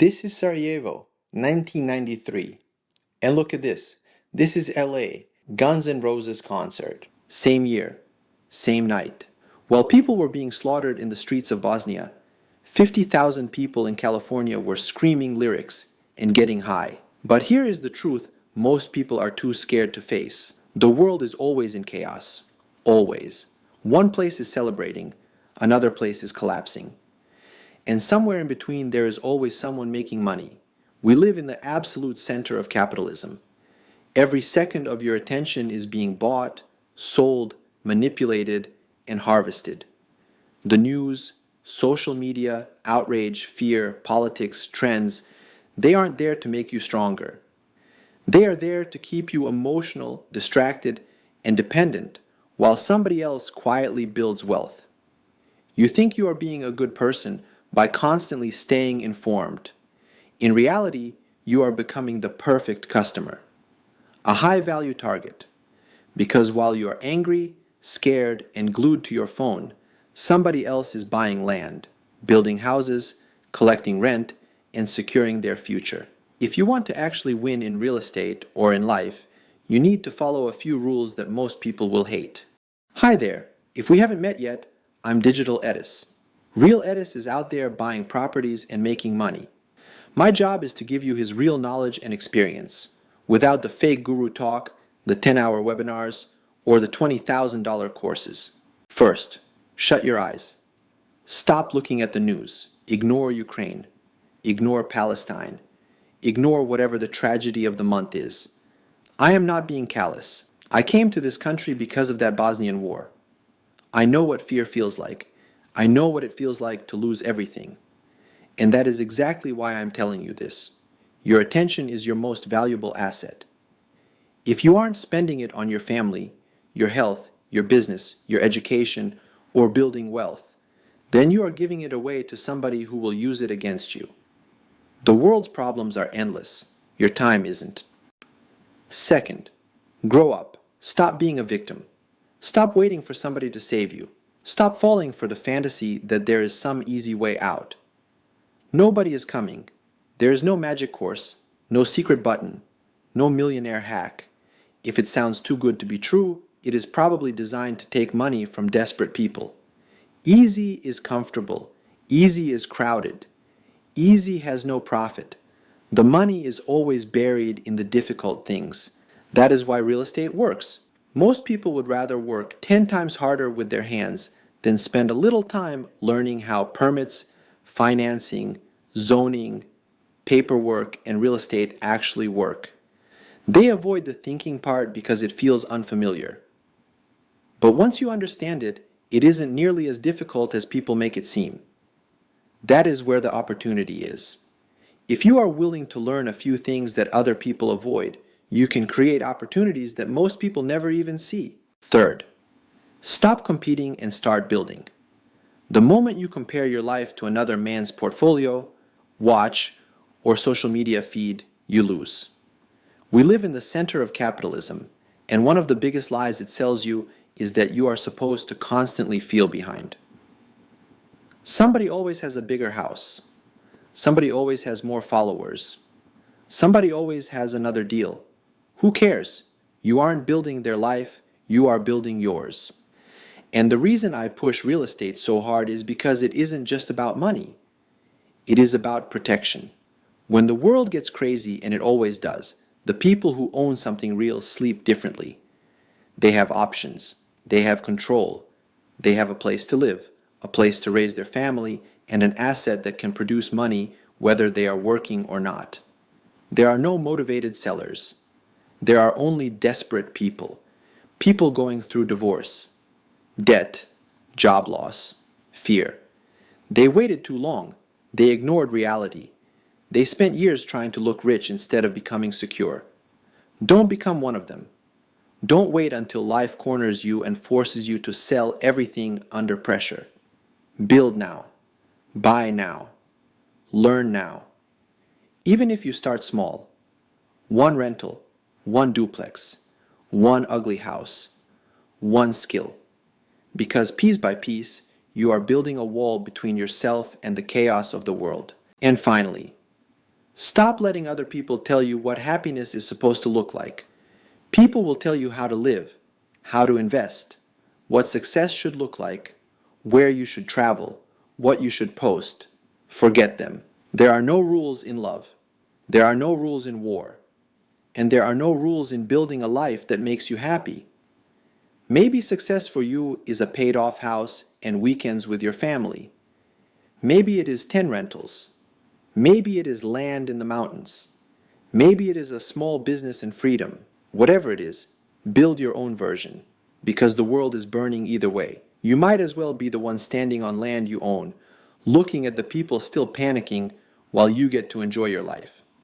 This is Sarajevo, 1993. And look at this. This is LA, Guns N' Roses concert. Same year, same night. While people were being slaughtered in the streets of Bosnia, 50,000 people in California were screaming lyrics and getting high. But here is the truth most people are too scared to face. The world is always in chaos. Always. One place is celebrating, another place is collapsing. And somewhere in between there is always someone making money. We live in the absolute center of capitalism. Every second of your attention is being bought, sold, manipulated, and harvested. The news, social media, outrage, fear, politics, trends, they aren't there to make you stronger. They are there to keep you emotional, distracted, and dependent while somebody else quietly builds wealth. You think you are being a good person by constantly staying informed. In reality, you are becoming the perfect customer, a high-value target, because while you are angry, scared, and glued to your phone, somebody else is buying land, building houses, collecting rent, and securing their future. If you want to actually win in real estate or in life, you need to follow a few rules that most people will hate. Hi there. If we haven't met yet, I'm Digital Edis. Real Edis is out there buying properties and making money. My job is to give you his real knowledge and experience, without the fake guru talk, the 10-hour webinars, or the $20,000 courses. First, shut your eyes. Stop looking at the news. Ignore Ukraine. Ignore Palestine. Ignore whatever the tragedy of the month is. I am not being callous. I came to this country because of that Bosnian war. I know what fear feels like. I know what it feels like to lose everything. And that is exactly why I'm telling you this. Your attention is your most valuable asset. If you aren't spending it on your family, your health, your business, your education, or building wealth, then you are giving it away to somebody who will use it against you. The world's problems are endless. Your time isn't. Second, grow up. Stop being a victim. Stop waiting for somebody to save you. Stop falling for the fantasy that there is some easy way out. Nobody is coming. There is no magic course, no secret button, no millionaire hack. If it sounds too good to be true, it is probably designed to take money from desperate people. Easy is comfortable. Easy is crowded. Easy has no profit. The money is always buried in the difficult things. That is why real estate works. Most people would rather work 10 times harder with their hands than spend a little time learning how permits, financing, zoning, paperwork, and real estate actually work. They avoid the thinking part because it feels unfamiliar. But once you understand it, it isn't nearly as difficult as people make it seem. That is where the opportunity is. If you are willing to learn a few things that other people avoid, you can create opportunities that most people never even see. Third, stop competing and start building. The moment you compare your life to another man's portfolio, watch, or social media feed, you lose. We live in the center of capitalism, and one of the biggest lies it sells you is that you are supposed to constantly feel behind. Somebody always has a bigger house. Somebody always has more followers. Somebody always has another deal. Who cares? You aren't building their life, you are building yours. And the reason I push real estate so hard is because it isn't just about money. It is about protection. When the world gets crazy, and it always does, the people who own something real sleep differently. They have options. They have control. They have a place to live, a place to raise their family, and an asset that can produce money whether they are working or not. There are no motivated sellers. There are only desperate people. People going through divorce, debt, job loss, fear. They waited too long. They ignored reality. They spent years trying to look rich instead of becoming secure. Don't become one of them. Don't wait until life corners you and forces you to sell everything under pressure. Build now. Buy now. Learn now. Even if you start small, one rental, one duplex, one ugly house, one skill. Because piece by piece, you are building a wall between yourself and the chaos of the world. And finally, Stop letting other people tell you what happiness is supposed to look like. People will tell you how to live, how to invest, what success should look like, where you should travel, what you should post. Forget them. There are no rules in love. There are no rules in war. And there are no rules in building a life that makes you happy. Maybe success for you is a paid-off house and weekends with your family. Maybe it is 10 rentals. Maybe it is land in the mountains. Maybe it is a small business and freedom. Whatever it is, build your own version, because the world is burning either way. You might as well be the one standing on land you own, looking at the people still panicking while you get to enjoy your life.